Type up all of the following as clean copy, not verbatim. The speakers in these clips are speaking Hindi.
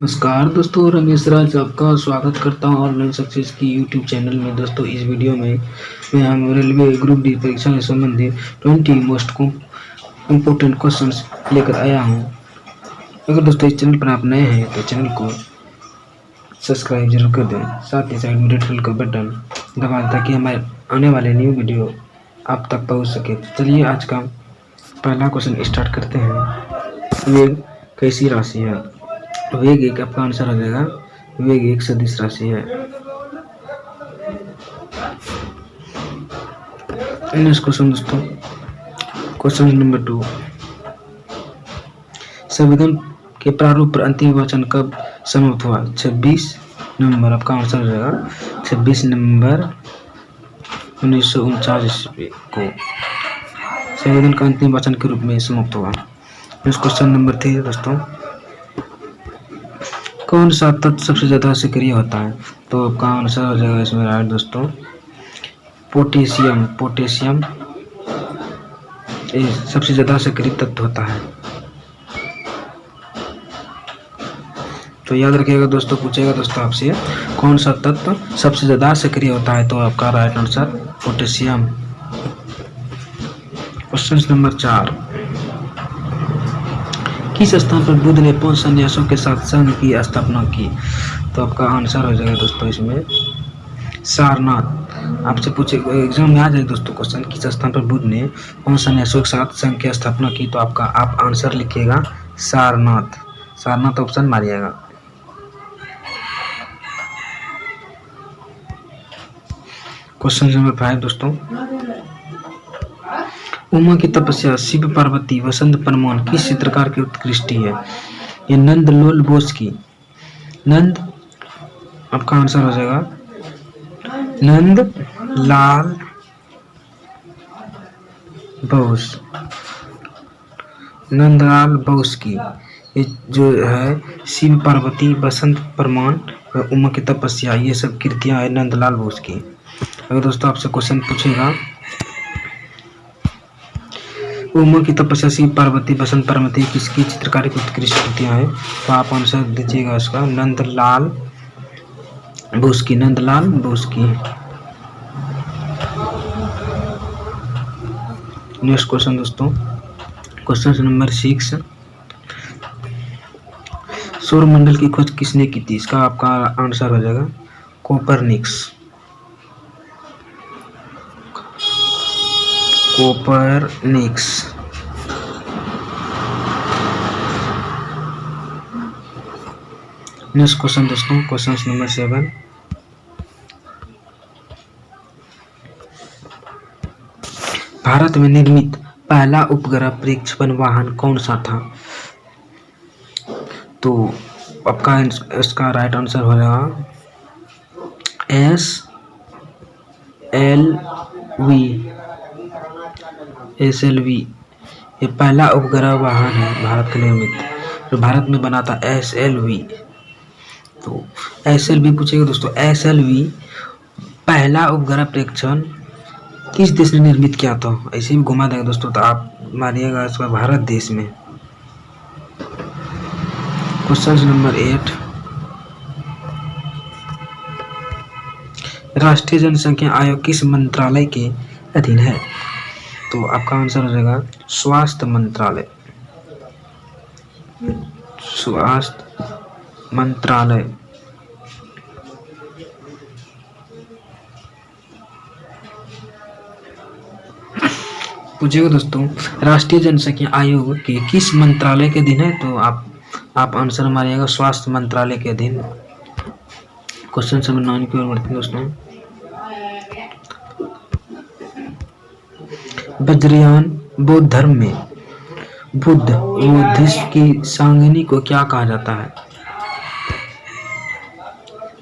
नमस्कार दोस्तों, रमेश राज आपका स्वागत करता हूं ऑनलाइन सक्सेस की यूट्यूब चैनल में। दोस्तों, इस वीडियो में मैं हम रेलवे ग्रुप डी परीक्षा से संबंधित 20 मोस्ट इम्पोर्टेंट क्वेश्चंस लेकर आया हूं। अगर दोस्तों इस चैनल पर आप नए हैं तो चैनल को सब्सक्राइब जरूर कर दें, साथ ही साइड में रेड कलर का बटन दबा दें ताकि हमारे आने वाले न्यू वीडियो आप तक पहुँच सके। चलिए आज का पहला क्वेश्चन स्टार्ट करते हैं। वेग कैसी राशि है? वेग एक आपका आंसर आ जाएगा। वेग एक सदिश राशि है। नेक्स्ट क्वेश्चन दोस्तों, क्वेश्चन नंबर 2। संविधान के प्रारूप पर अंतिम वाचन कब समाप्त हुआ? 26 नवंबर आपका आंसर आ जाएगा। 26 नवंबर 1949 ईस्वी को संविधान का अंतिम वाचन के रूप में समाप्त हुआ। नेक्स्ट क्वेश्चन नंबर 3 दोस्तों, कौन सा तत्व सबसे ज्यादा सक्रिय होता है? तो आपका आंसर हो जाएगा इसमें राइट दोस्तों, पोटेशियम। पोटेशियम सबसे ज्यादा सक्रिय तत्व होता है। तो याद रखिएगा दोस्तों, पूछेगा दोस्तों आपसे कौन सा तत्व सबसे ज्यादा सक्रिय होता है, तो आपका right answer potassium. Question number 4, किस स्थान पर बुद्ध ने 5 सन्यासियों के साथ संघ की स्थापना की? तो आपका आंसर हो जाएगा दोस्तों इसमें सारनाथ। आपसे पूछे एग्जाम में आ जाए दोस्तों क्वेश्चन, किस स्थान पर बुद्ध ने 5 सन्यासियों के साथ संघ की स्थापना की? तो आपका आप आंसर लिखिएगा सारनाथ। सारनाथ ऑप्शन मारिएगा। क्वेश्चन नंबर 5 दोस्तों, उमा की तपस्या, शिव पार्वती, वसंत परमान किस चित्रकार की उत्कृष्टि है? ये नंदलाल बोस की। नंद आपका आंसर हो जाएगा नंदलाल बोस। नंदलाल बोस की ये जो है शिव पार्वती, वसंत परमान, उमा की तपस्या, ये सब कृतियां है नंदलाल बोस की। अगर दोस्तों आपसे क्वेश्चन पूछेगा उमा की तपस्या, शिव पार्वती, वसंत परमती किसकी चित्रकारी की उत्कृष्ट कृतियां हैं, तो आप आंसर दीजिएगा इसका नंदलाल बोस की। नंदलाल बोस की। नेक्स्ट क्वेश्चन दोस्तों, क्वेश्चन नंबर 6, सौर मंडल की खोज किसने की थी? इसका आपका आंसर हो जाएगा कोपरनिकस। कोपरनिकस। नेक्स्ट क्वेश्चन दोस्तों, क्वेश्चन नंबर 7, भारत में निर्मित पहला उपग्रह प्रक्षेपण वाहन कौन सा था? तो आपका इसका राइट आंसर हो जाएगा SLV। ये पहला उपग्रह वाहन है भारत के निर्मित, जो भारत में बना था SLV। तो SLV पूछेगा दोस्तों, SLV पहला उपग्रह प्रक्षेपण किस देश ने निर्मित किया था? ऐसे ही घुमा देंगे दोस्तों, तो आप मानिएगा इसका भारत देश में। क्वेश्चन नंबर 8, राष्ट्रीय जनसंख्या आयोग किस मंत्रालय के अधीन है? तो आपका आंसर हो जाएगा स्वास्थ्य मंत्रालय। स्वास्थ्य मंत्रालय। पूछेगा दोस्तों, राष्ट्रीय जनसंख्या आयोग के किस मंत्रालय के अधीन है? तो आप आंसर मारिएगा स्वास्थ्य मंत्रालय के अधीन। क्वेश्चन नंबर 9 की ओर बढ़ते हैं दोस्तों, वज्रयान बौद्ध धर्म में बुद्धिस्ट की सांगिनी को क्या कहा जाता है?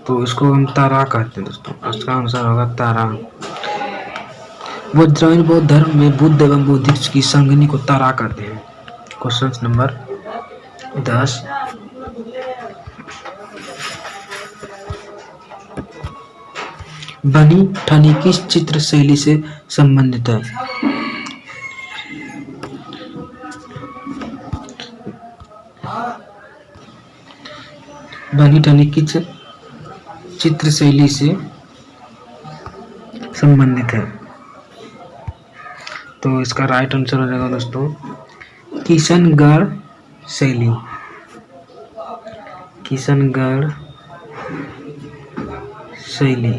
तो इसको हम तारा कहते हैं दोस्तों। इसका आंसर होगा तारा। वज्रयान बौद्ध धर्म में बुद्ध एवं बुद्धिस्ट की सांगिनी को तारा कहते हैं। क्वेश्चन नंबर 10, बनी ठनी किस चित्र शैली से संबंधित है? बनी ठनी किस चित्र शैली से संबंधित है? तो इसका राइट आंसर हो जाएगा दोस्तों किशनगढ़ शैली। किशनगढ़ शैली।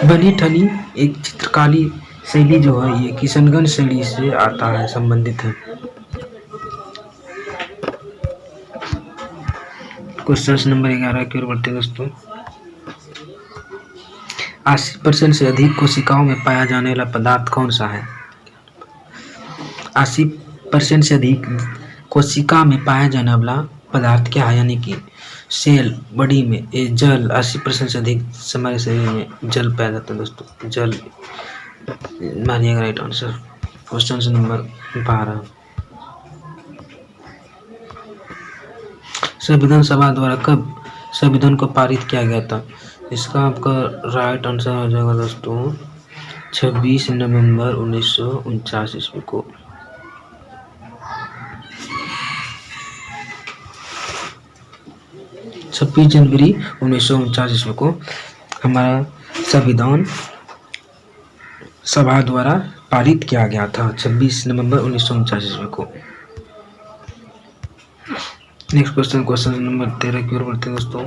बनी ठनी एक चित्रकारी शैली जो है ये किशनगढ़ शैली से आता है, संबंधित है। क्वेश्चन नंबर 11 की ओर बढ़ते हैं दोस्तों। 80% से अधिक कोशिकाओं में पाया जाने वाला पदार्थ कौन सा है? 80% से अधिक कोशिका में पाया जाने वाला पदार्थ क्या है? यानी कि सेल बॉडी में ये जल 80% से अधिक हमारे शरीर में जल पाया जाता है दोस्तों। जल मानिएगा राइट आंसर। Question number 12। संविधान सभा द्वारा कब संविधान को पारित किया गया था? इसका आपका राइट आंसर हो जाएगा दोस्तों 26 नवंबर 1949 ईस्वी को। छब्बीस जनवरी 1949 ईस्वी को हमारा संविधान सभा द्वारा पारित किया गया था, 26 नवंबर 1949 ईस्वी को। नेक्स्ट क्वेश्चन नंबर 13 की ओर बढ़ते हैं दोस्तों।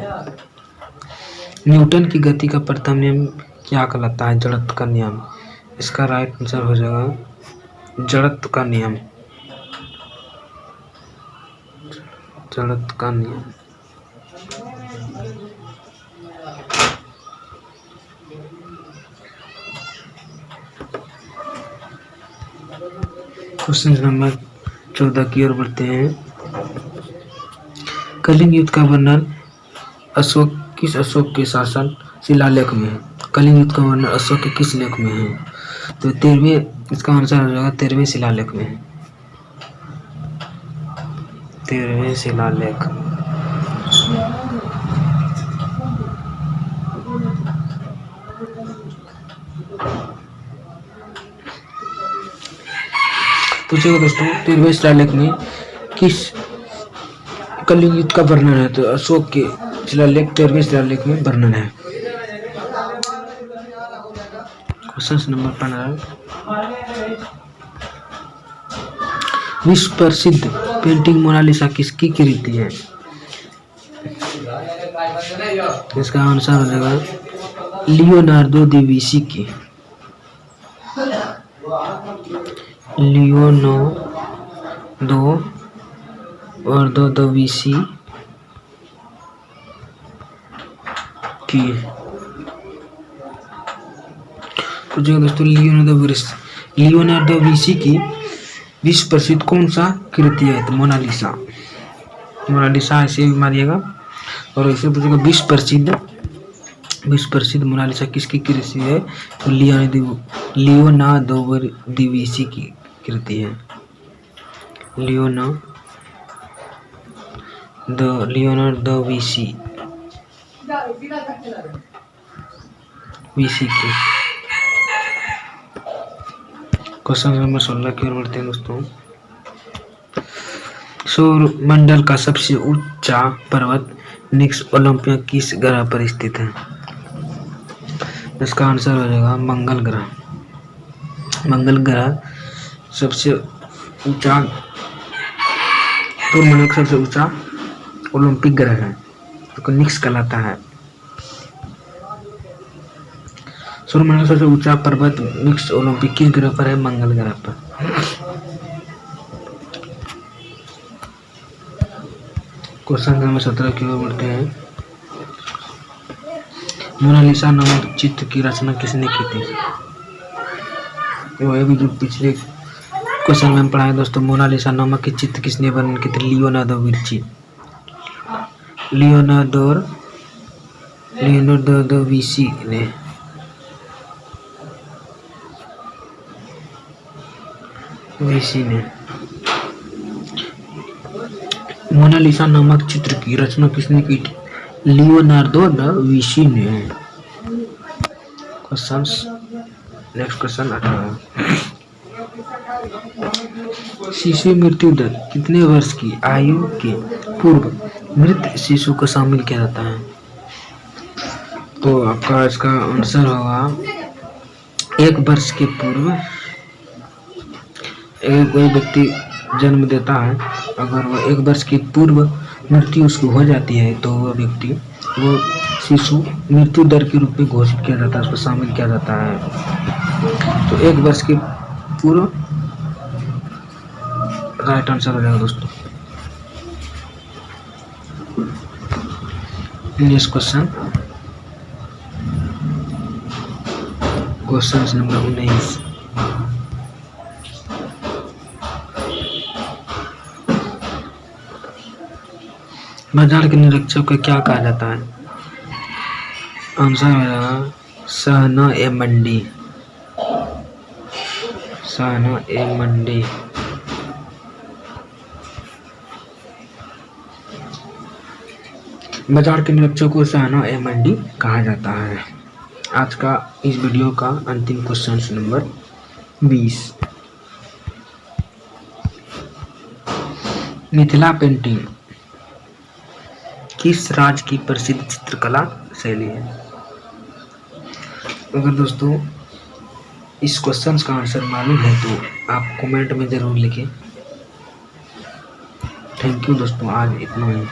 न्यूटन की गति का प्रथम नियम क्या कहलाता है? जड़त्व का नियम। इसका राइट आंसर हो जाएगा जड़त्व का नियम। जड़त्व का नियम। क्वेश्चन नंबर 14 की ओर बढ़ते हैं। कलिंग युद्ध का वर्णन किस अशोक के शासन शिलालेख में है? कलिंग युद्ध का वर्णन अशोक के किस लेख में है? तो 13वें, इसका आंसर हो जाएगा 13वें शिलालेख में। 13वें शिलालेख। पूछेगा दोस्तों 13वें शिलालेख में किस कलिंग युद्ध का वर्णन है? तो अशोक के शिलालेख 13वें शिलालेख में वर्णन है। Question number 15। विश्व प्रसिद्ध पेंटिंग मोनालिसा किसकी कृति है? इसका आंसर हो जाएगा लियोनार्डो दा विंची की। लियोनार्डो दा विंची की। पूछेगा दोस्तों लियोनार्डो दा विंची की विश्व प्रसिद्ध कौन सा कृति है? तो मोनालिसा। मोनालिसा ऐसे मारिएगा। और ऐसे पूछेगा विश्व प्रसिद्ध मोनालिसा किसकी कृति है? तो लियोनार्डो दा विंची की कृति है। लियोनार्डो दा विंची की। क्वेश्चन नंबर 16 की ओर बढ़ते हैं दोस्तों। सौर मंडल का सबसे ऊंचा पर्वत निक्स ओलंपिया किस ग्रह पर स्थित है? इसका आंसर हो जाएगा मंगल ग्रह। मंगल ग्रह सबसे ऊंचा, सौर मंडल का सबसे ऊंचा ओलंपिक ग्रह है, तो निक्स कहलाता है। सौर मंडल सबसे ऊंचा पर्वत निक्स ओलंपिक किस ग्रह पर है? मंगल ग्रह पर। क्वेश्चन नंबर 17 की ओर बढ़ते हैं। मोनालिसा नामक चित्र की रचना किसने की थी? वही भी जो पिछले क्वेश्चन में हम पढ़ाए दोस्तों, मोनालिसा नामक के चित्र किसने वर्णन की थी? Leonardo da Vinci. Leonardo da Vinci ने। मोनालिसा नामक चित्र की रचना किसने की थी? लियोनार्डो दा विंची ने। Next question 18। शिशु मृत्यु दर कितने वर्ष की आयु के पूर्व मृत शिशु को शामिल किया जाता है? तो आपका इसका आंसर होगा 1 वर्ष के पूर्व। कोई व्यक्ति जन्म देता है, अगर वह 1 वर्ष के पूर्व मृत्यु उसको हो जाती है तो वह व्यक्ति वो शिशु मृत्यु दर के रूप में घोषित किया जाता है, उसको शामिल किया जाता है। तो 1 वर्ष के पूर्व राइट आंसर हो जाएगा दोस्तों। Next question number 19। बाजार के निरीक्षक को क्या कहा जाता है? आंसर है सहना ए मंडी। सहना ए मंडी। बाजार के निरीक्षक को सहना ए मंडी कहा जाता है। आज का इस वीडियो का अंतिम क्वेश्चन नंबर 20। मिथिला पेंटिंग किस राज्य की प्रसिद्ध चित्रकला शैली है? अगर दोस्तों इस क्वेश्चन का आंसर मालूम है तो आप कमेंट में जरूर लिखें। थैंक यू दोस्तों, आज इतना ही।